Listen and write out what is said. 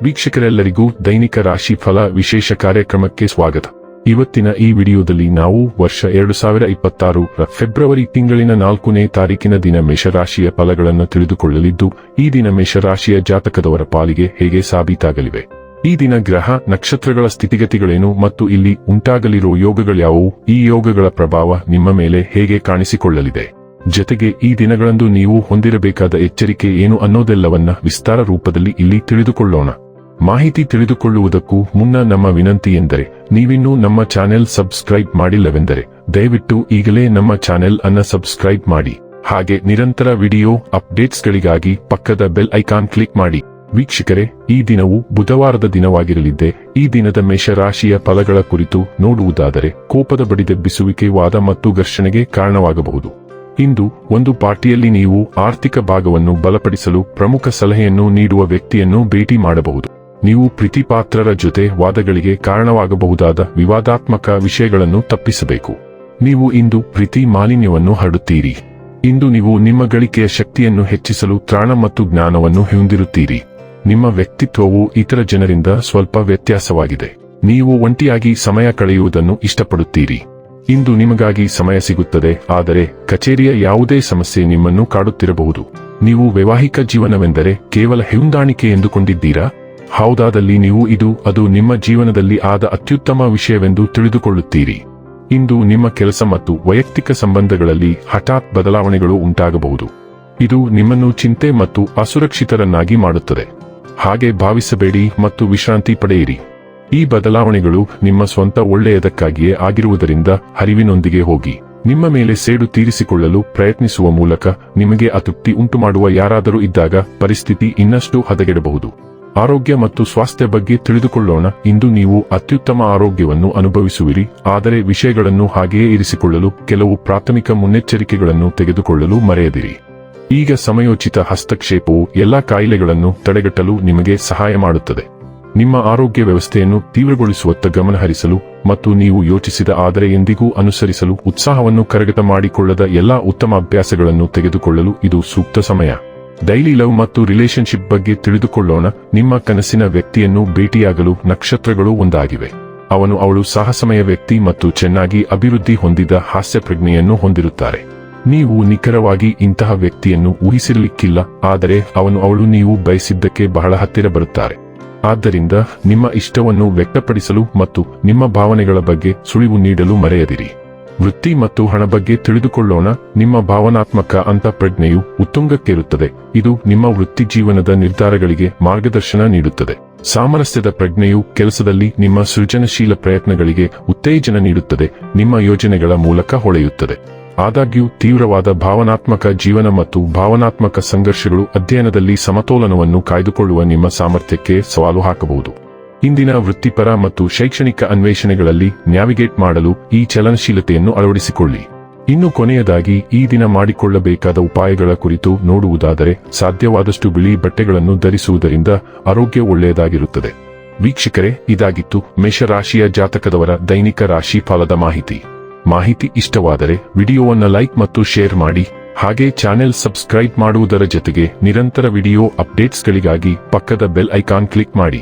ವೀಕ್ಷಕರೆಲ್ಲರಿಗೂ ದೈನಿಕ ರಾಶಿ ಫಲ ವಿಶೇಷ ಕಾರ್ಯಕ್ರಮಕ್ಕೆ ಸ್ವಾಗತ. ಇವತ್ತಿನ ಈ ವಿಡಿಯೋದಲ್ಲಿ ನಾವು ವರ್ಷ 2026 ಫೆಬ್ರವರಿ ತಿಂಗಳಿನ 4ನೇ ತಾರೀಕಿನ ದಿನ ಮೇಷರಾಶಿಯ ಫಲಗಳನ್ನು ತಿಳಿದುಕೊಳ್ಳಲಿದ್ದು, ಈ ದಿನ ಮೇಷರಾಶಿಯ ಜಾತಕದವರ ಪಾಲಿಗೆ ಹೇಗೆ ಸಾಬೀತಾಗಲಿವೆ, ಈ ದಿನ ಗ್ರಹ ನಕ್ಷತ್ರಗಳ ಸ್ಥಿತಿಗತಿಗಳೇನು ಮತ್ತು ಇಲ್ಲಿ ಉಂಟಾಗಲಿರುವ ಯೋಗಗಳ್ಯಾವುವು, ಈ ಯೋಗಗಳ ಪ್ರಭಾವ ನಿಮ್ಮ ಮೇಲೆ ಹೇಗೆ ಕಾಣಿಸಿಕೊಳ್ಳಲಿದೆ, ಜೊತೆಗೆ ಈ ದಿನಗಳಂದು ನೀವು ಹೊಂದಿರಬೇಕಾದ ಎಚ್ಚರಿಕೆ ಏನು ಅನ್ನೋದೆಲ್ಲವನ್ನ ವಿಸ್ತಾರ ರೂಪದಲ್ಲಿ ಇಲ್ಲಿ ತಿಳಿದುಕೊಳ್ಳೋಣ. ಮಾಹಿತಿ ತಿಳಿದುಕೊಳ್ಳುವುದಕ್ಕೂ ಮುನ್ನ ನಮ್ಮ ವಿನಂತಿ ಎಂದರೆ, ನೀವಿನ್ನೂ ನಮ್ಮ ಚಾನೆಲ್ ಸಬ್ಸ್ಕ್ರೈಬ್ ಮಾಡಿಲ್ಲವೆಂದರೆ ದಯವಿಟ್ಟು ಈಗಲೇ ನಮ್ಮ ಚಾನೆಲ್ ಅನ್ನ ಸಬ್ಸ್ಕ್ರೈಬ್ ಮಾಡಿ. ಹಾಗೆ ನಿರಂತರ ವಿಡಿಯೋ ಅಪ್ಡೇಟ್ಸ್ಗಳಿಗಾಗಿ ಪಕ್ಕದ ಬೆಲ್ ಐಕಾನ್ ಕ್ಲಿಕ್ ಮಾಡಿ. ವೀಕ್ಷಕರೇ, ಈ ದಿನವು ಬುಧವಾರದ ದಿನವಾಗಿರಲಿದ್ದೆ. ಈ ದಿನದ ಮೇಷರಾಶಿಯ ಫಲಗಳ ಕುರಿತು ನೋಡುವುದಾದರೆ, ಕೋಪದ ಬಡಿದೆಬ್ಬಿಸುವಿಕೆ, ವಾದ ಮತ್ತು ಘರ್ಷಣೆಗೆ ಕಾರಣವಾಗಬಹುದು. ಇಂದು ಒಂದು ಪಾರ್ಟಿಯಲ್ಲಿ ನೀವು ಆರ್ಥಿಕ ಭಾಗವನ್ನು ಬಲಪಡಿಸಲು ಪ್ರಮುಖ ಸಲಹೆಯನ್ನು ನೀಡುವ ವ್ಯಕ್ತಿಯನ್ನು ಭೇಟಿ ಮಾಡಬಹುದು. ನೀವು ಪ್ರೀತಿಪಾತ್ರರ ಜೊತೆ ವಾದಗಳಿಗೆ ಕಾರಣವಾಗಬಹುದಾದ ವಿವಾದಾತ್ಮಕ ವಿಷಯಗಳನ್ನು ತಪ್ಪಿಸಬೇಕು. ನೀವು ಇಂದು ಪ್ರೀತಿ ಮಾಲಿನ್ಯವನ್ನು ಹರಡುತ್ತೀರಿ. ಇಂದು ನೀವು ನಿಮ್ಮ ಗಳಿಕೆಯ ಶಕ್ತಿಯನ್ನು ಹೆಚ್ಚಿಸಲು ತ್ರಾಣ ಮತ್ತು ಜ್ಞಾನವನ್ನು ಹೊಂದಿರುತ್ತೀರಿ. ನಿಮ್ಮ ವ್ಯಕ್ತಿತ್ವವು ಇತರ ಜನರಿಂದ ಸ್ವಲ್ಪ ವ್ಯತ್ಯಾಸವಾಗಿದೆ. ನೀವು ಒಂಟಿಯಾಗಿ ಸಮಯ ಕಳೆಯುವುದನ್ನು ಇಷ್ಟಪಡುತ್ತೀರಿ. ಇಂದು ನಿಮಗಾಗಿ ಸಮಯ ಸಿಗುತ್ತದೆ, ಆದರೆ ಕಚೇರಿಯ ಯಾವುದೇ ಸಮಸ್ಯೆ ನಿಮ್ಮನ್ನು ಕಾಡುತ್ತಿರಬಹುದು. ನೀವು ವೈವಾಹಿಕ ಜೀವನವೆಂದರೆ ಕೇವಲ ಹೊಂದಾಣಿಕೆ ಎಂದುಕೊಂಡಿದ್ದೀರಾ? ಹೌದಾದಲ್ಲಿ ನೀವು ಅದು ನಿಮ್ಮ ಜೀವನದಲ್ಲಿ ಆದ ಅತ್ಯುತ್ತಮ ವಿಷಯವೆಂದು ತಿಳಿದುಕೊಳ್ಳುತ್ತೀರಿ. ಇಂದು ನಿಮ್ಮ ಕೆಲಸ ಮತ್ತು ವೈಯಕ್ತಿಕ ಸಂಬಂಧಗಳಲ್ಲಿ ಹಠಾತ್ ಬದಲಾವಣೆಗಳು ಉಂಟಾಗಬಹುದು. ಇದು ನಿಮ್ಮನ್ನು ಚಿಂತೆ ಮತ್ತು ಅಸುರಕ್ಷಿತರನ್ನಾಗಿ ಮಾಡುತ್ತದೆ. ಹಾಗೆ ಭಾವಿಸಬೇಡಿ ಮತ್ತು ವಿಶ್ರಾಂತಿ ಪಡೆಯಿರಿ. ಈ ಬದಲಾವಣೆಗಳು ನಿಮ್ಮ ಸ್ವಂತ ಒಳ್ಳೆಯದಕ್ಕಾಗಿಯೇ ಆಗಿರುವುದರಿಂದ ಅರಿವಿನೊಂದಿಗೆ ಹೋಗಿ. ನಿಮ್ಮ ಮೇಲೆ ಸೇಡು ತೀರಿಸಿಕೊಳ್ಳಲು ಪ್ರಯತ್ನಿಸುವ ಮೂಲಕ ನಿಮಗೆ ಅತೃಪ್ತಿ ಉಂಟುಮಾಡುವ ಯಾರಾದರೂ ಇದ್ದಾಗ ಪರಿಸ್ಥಿತಿ ಇನ್ನಷ್ಟು ಹದಗೆಡಬಹುದು. ಆರೋಗ್ಯ ಮತ್ತು ಸ್ವಾಸ್ಥ್ಯ ಬಗ್ಗೆ ತಿಳಿದುಕೊಳ್ಳೋಣ. ಇಂದು ನೀವು ಅತ್ಯುತ್ತಮ ಆರೋಗ್ಯವನ್ನು ಅನುಭವಿಸುವಿರಿ, ಆದರೆ ವಿಷಯಗಳನ್ನು ಹಾಗೆಯೇ ಇರಿಸಿಕೊಳ್ಳಲು ಕೆಲವು ಪ್ರಾಥಮಿಕ ಮುನ್ನೆಚ್ಚರಿಕೆಗಳನ್ನು ತೆಗೆದುಕೊಳ್ಳಲು ಮರೆಯದಿರಿ. ಈಗ ಸಮಯೋಚಿತ ಹಸ್ತಕ್ಷೇಪವು ಎಲ್ಲಾ ಕಾಯಿಲೆಗಳನ್ನು ತಡೆಗಟ್ಟಲು ನಿಮಗೆ ಸಹಾಯ ಮಾಡುತ್ತದೆ. ನಿಮ್ಮ ಆರೋಗ್ಯ ವ್ಯವಸ್ಥೆಯನ್ನು ತೀವ್ರಗೊಳಿಸುವತ್ತ ಗಮನಹರಿಸಲು ಮತ್ತು ನೀವು ಯೋಚಿಸಿದ ಆದರೆ ಎಂದಿಗೂ ಅನುಸರಿಸಲು ಉತ್ಸಾಹವನ್ನು ಕರಗತ ಮಾಡಿಕೊಳ್ಳದ ಎಲ್ಲಾ ಉತ್ತಮ ಅಭ್ಯಾಸಗಳನ್ನು ತೆಗೆದುಕೊಳ್ಳಲು ಇದು ಸೂಕ್ತ ಸಮಯ. ಡೈಲಿ ಲವ್ ಮತ್ತು ರಿಲೇಶನ್ಶಿಪ್ ಬಗ್ಗೆ ತಿಳಿದುಕೊಳ್ಳೋಣ. ನಿಮ್ಮ ಕನಸಿನ ವ್ಯಕ್ತಿಯನ್ನು ಭೇಟಿಯಾಗಲು ನಕ್ಷತ್ರಗಳು ಒಂದಾಗಿವೆ. ಅವಳು ಸಾಹಸಮಯ ವ್ಯಕ್ತಿ ಮತ್ತು ಚೆನ್ನಾಗಿ ಅಭಿವೃದ್ಧಿ ಹೊಂದಿದ ಹಾಸ್ಯ ಪ್ರಜ್ಞೆಯನ್ನು ಹೊಂದಿರುತ್ತಾರೆ. ನೀವು ನಿಖರವಾಗಿ ಇಂತಹ ವ್ಯಕ್ತಿಯನ್ನು ಊಹಿಸಿರಲಿಕ್ಕಿಲ್ಲ, ಆದರೆ ಅವಳು ನೀವು ಬಯಸಿದ್ದಕ್ಕೆ ಬಹಳ ಹತ್ತಿರ ಬರುತ್ತಾರೆ. ಆದ್ದರಿಂದ ನಿಮ್ಮ ಇಷ್ಟವನ್ನು ವ್ಯಕ್ತಪಡಿಸಲು ಮತ್ತು ನಿಮ್ಮ ಭಾವನೆಗಳ ಬಗ್ಗೆ ಸುಳಿವು ನೀಡಲು ಮರೆಯದಿರಿ. ವೃತ್ತಿ ಮತ್ತು ಹಣ ಬಗ್ಗೆ ತಿಳಿದುಕೊಳ್ಳೋಣ. ನಿಮ್ಮ ಭಾವನಾತ್ಮಕ ಅಂತಃಪ್ರಜ್ಞೆಯು ಉತ್ತುಂಗಕ್ಕೇರುತ್ತದೆ. ಇದು ನಿಮ್ಮ ವೃತ್ತಿ ಜೀವನದ ನಿರ್ಧಾರಗಳಿಗೆ ಮಾರ್ಗದರ್ಶನ ನೀಡುತ್ತದೆ. ಸಾಮರಸ್ಯದ ಪ್ರಜ್ಞೆಯು ಕೆಲಸದಲ್ಲಿ ನಿಮ್ಮ ಸೃಜನಶೀಲ ಪ್ರಯತ್ನಗಳಿಗೆ ಉತ್ತೇಜನ ನೀಡುತ್ತದೆ, ನಿಮ್ಮ ಯೋಜನೆಗಳ ಮೂಲಕ ಹೊಳೆಯುತ್ತದೆ. ಆದಾಗ್ಯೂ ತೀವ್ರವಾದ ಭಾವನಾತ್ಮಕ ಜೀವನ ಮತ್ತು ಭಾವನಾತ್ಮಕ ಸಂಘರ್ಷಗಳು ಅಧ್ಯಯನದಲ್ಲಿ ಸಮತೋಲನವನ್ನು ಕಾಯ್ದುಕೊಳ್ಳುವ ನಿಮ್ಮ ಸಾಮರ್ಥ್ಯಕ್ಕೆ ಸವಾಲು ಹಾಕಬಹುದು. ಇಂದಿನ ವೃತ್ತಿಪರ ಮತ್ತು ಶೈಕ್ಷಣಿಕ ಅನ್ವೇಷಣೆಗಳಲ್ಲಿ ನ್ಯಾವಿಗೇಟ್ ಮಾಡಲು ಈ ಚಲನಶೀಲತೆಯನ್ನು ಅಳವಡಿಸಿಕೊಳ್ಳಿ. ಇನ್ನು ಕೊನೆಯದಾಗಿ ಈ ದಿನ ಮಾಡಿಕೊಳ್ಳಬೇಕಾದ ಉಪಾಯಗಳ ಕುರಿತು ನೋಡುವುದಾದರೆ, ಸಾಧ್ಯವಾದಷ್ಟು ಬಿಳಿ ಬಟ್ಟೆಗಳನ್ನು ಧರಿಸುವುದರಿಂದ ಆರೋಗ್ಯ ಒಳ್ಳೆಯದಾಗಿರುತ್ತದೆ. ವೀಕ್ಷಕರೇ, ಇದಾಗಿತ್ತು ಮೇಷರಾಶಿಯ ಜಾತಕದವರ ದೈನಿಕ ರಾಶಿ ಫಲದ ಮಾಹಿತಿ ಇಷ್ಟವಾದರೆ ವಿಡಿಯೋವನ್ನು ಲೈಕ್ ಮತ್ತು ಶೇರ್ ಮಾಡಿ. ಹಾಗೆ ಚಾನೆಲ್ ಸಬ್ಸ್ಕ್ರೈಬ್ ಮಾಡುವುದರ ಜೊತೆಗೆ ನಿರಂತರ ವಿಡಿಯೋ ಅಪ್ಡೇಟ್ಸ್ಗಳಿಗಾಗಿ ಪಕ್ಕದ ಬೆಲ್ ಐಕಾನ್ ಕ್ಲಿಕ್ ಮಾಡಿ.